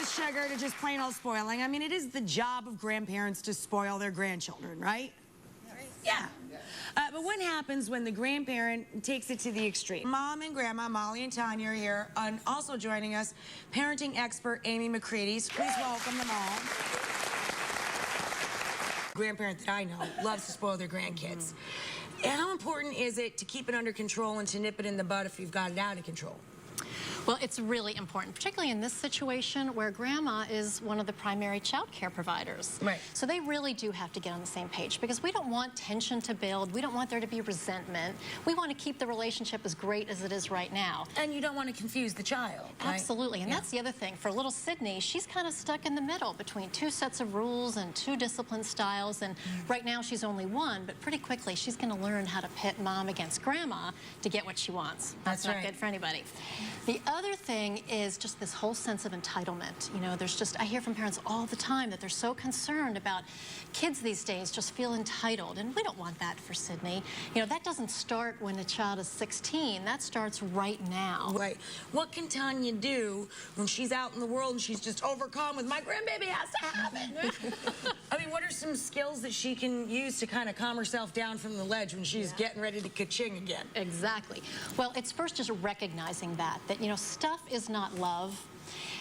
sugar to just plain old spoiling. I mean, it is the job of grandparents to spoil their grandchildren, right? Yeah. But what happens when the grandparent takes it to the extreme? Mom and Grandma, Molly and Tanya, are here, and also joining us, parenting expert AMY McCREADY. Please welcome them all. Grandparent that I know loves to spoil their grandkids. How important is it to keep it under control and to nip it in the bud if you've got it out of control? Well, it's really important, particularly in this situation where grandma is one of the primary child care providers. Right. So they really do have to get on the same page because we don't want tension to build. We don't want there to be resentment. We want to keep the relationship as great as it is right now. And you don't want to confuse the child, right? Absolutely. And that's the other thing. For little Sydney, she's kind of stuck in the middle between two sets of rules and two discipline styles. And right now she's only one, but pretty quickly she's going to learn how to pit mom against grandma to get what she wants. That's not good for anybody. The other thing is just this whole sense of entitlement. You know, I hear from parents all the time that they're so concerned about kids these days just feel entitled, and we don't want that for Sydney. You know, that doesn't start when a child is 16. That starts right now. Right. What can Tanya do when she's out in the world and she's just overcome with my grandbaby has to have it? I mean, what are some skills that she can use to kind of calm herself down from the ledge when she's getting ready to ka-ching again? Exactly. Well, it's first just recognizing that, you know, stuff is not love.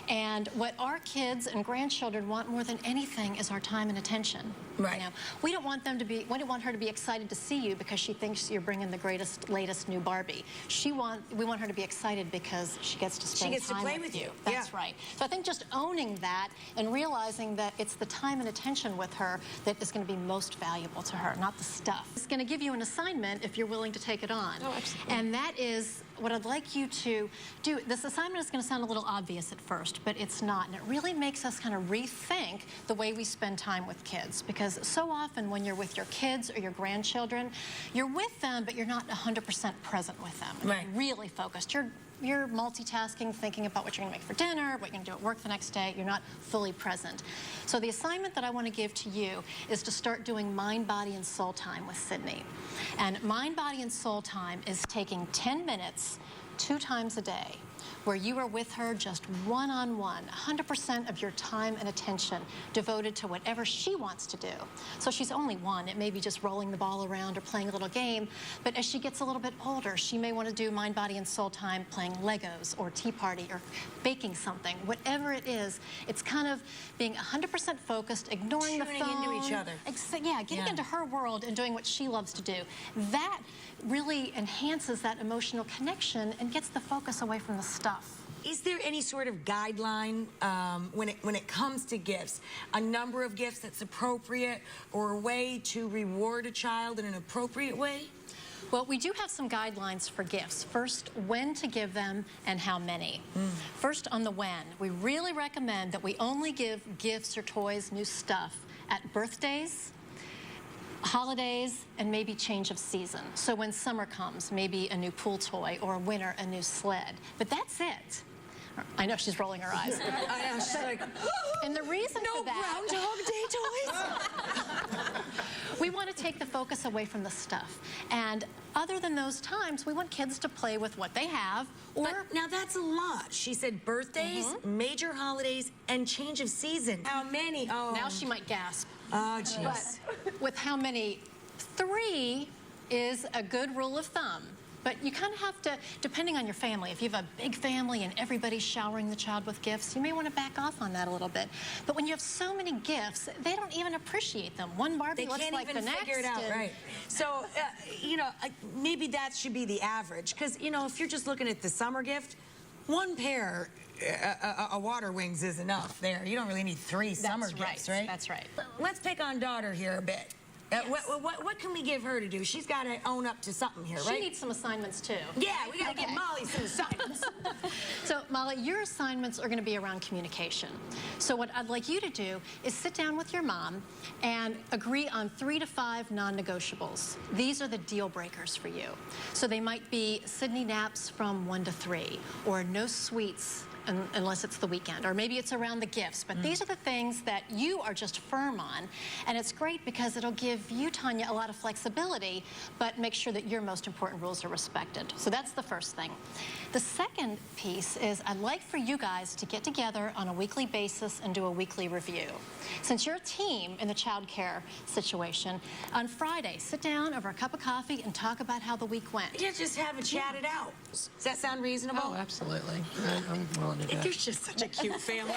And what our kids and grandchildren want more than anything is our time and attention. Right. You know, we don't want her to be excited to see you because she thinks you're bringing the greatest, latest new Barbie. We want her to be excited because she gets to spend time play with you. That's right. So I think just owning that and realizing that it's the time and attention with her that is going to be most valuable to her, not the stuff. It's going to give you an assignment if you're willing to take it on. Oh, absolutely. And that is what I'd like you to do. This assignment is going to sound a little obvious at first, but it's not. And it really makes us kind of rethink the way we spend time with kids. Because so often when you're with your kids or your grandchildren, you're with them, but you're not 100% present with them. Right. You're really focused. You're multitasking, thinking about what you're going to make for dinner, what you're going to do at work the next day. You're not fully present. So the assignment that I want to give to you is to start doing mind, body, and soul time with Sydney. And mind, body, and soul time is taking 10 minutes 2 times a day, where you are with her just one-on-one, 100% of your time and attention devoted to whatever she wants to do. So she's only 1. It may be just rolling the ball around or playing a little game, but as she gets a little bit older, she may want to do mind, body, and soul time playing Legos or tea party or baking something. Whatever it is, it's kind of being 100% focused, ignoring the phone. Tuning into each other. Getting into her world and doing what she loves to do. That really enhances that emotional connection and gets the focus away from the stuff. Is there any sort of guideline when it comes to gifts? A number of gifts that's appropriate, or a way to reward a child in an appropriate way? Well, we do have some guidelines for gifts. First, when to give them and how many. First, on the when. We really recommend that we only give gifts or toys, new stuff, at birthdays, holidays, and maybe change of season. So when summer comes, maybe a new pool toy, or winter, a new sled. But that's it. I know she's rolling her eyes. I know, she's like, and the reason for that... Groundhog Day toys? We want to take the focus away from the stuff. And other than those times, we want kids to play with what they have. But now that's a lot. She said birthdays, major holidays, and change of season. How many? Oh. Now she might gasp. Oh, jeez. But with how many? 3 is a good rule of thumb. But you kind of have to, depending on your family, if you have a big family and everybody's showering the child with gifts, you may want to back off on that a little bit. But when you have so many gifts, they don't even appreciate them. One Barbie looks like the next. They can't even figure it out, right. So, you know, maybe that should be the average. Because, you know, if you're just looking at the summer gift, 1 pair of water wings is enough there. You don't really need 3 summer gifts, right? That's right. Let's pick on daughter here a bit. Yes. What can we give her to do? She's got to own up to something here, right? She needs some assignments, too. Yeah, we got to give Molly some assignments. So, Molly, your assignments are going to be around communication. So what I'd like you to do is sit down with your mom and agree on 3 to 5 non-negotiables. These are the deal breakers for you. So they might be Sydney naps from 1 to 3, or no sweets unless it's the weekend, or maybe it's around the gifts. But these are the things that you are just firm on, and it's great because it'll give you, Tanya, a lot of flexibility, but make sure that your most important rules are respected. So that's the first thing. The second piece is I'd like for you guys to get together on a weekly basis and do a weekly review. Since you're a team in the child care situation, on Friday, sit down over a cup of coffee and talk about how the week went. Yeah, just have it chatted out. Does that sound reasonable? Oh, absolutely. I'm willing to do it. You're just such a cute family.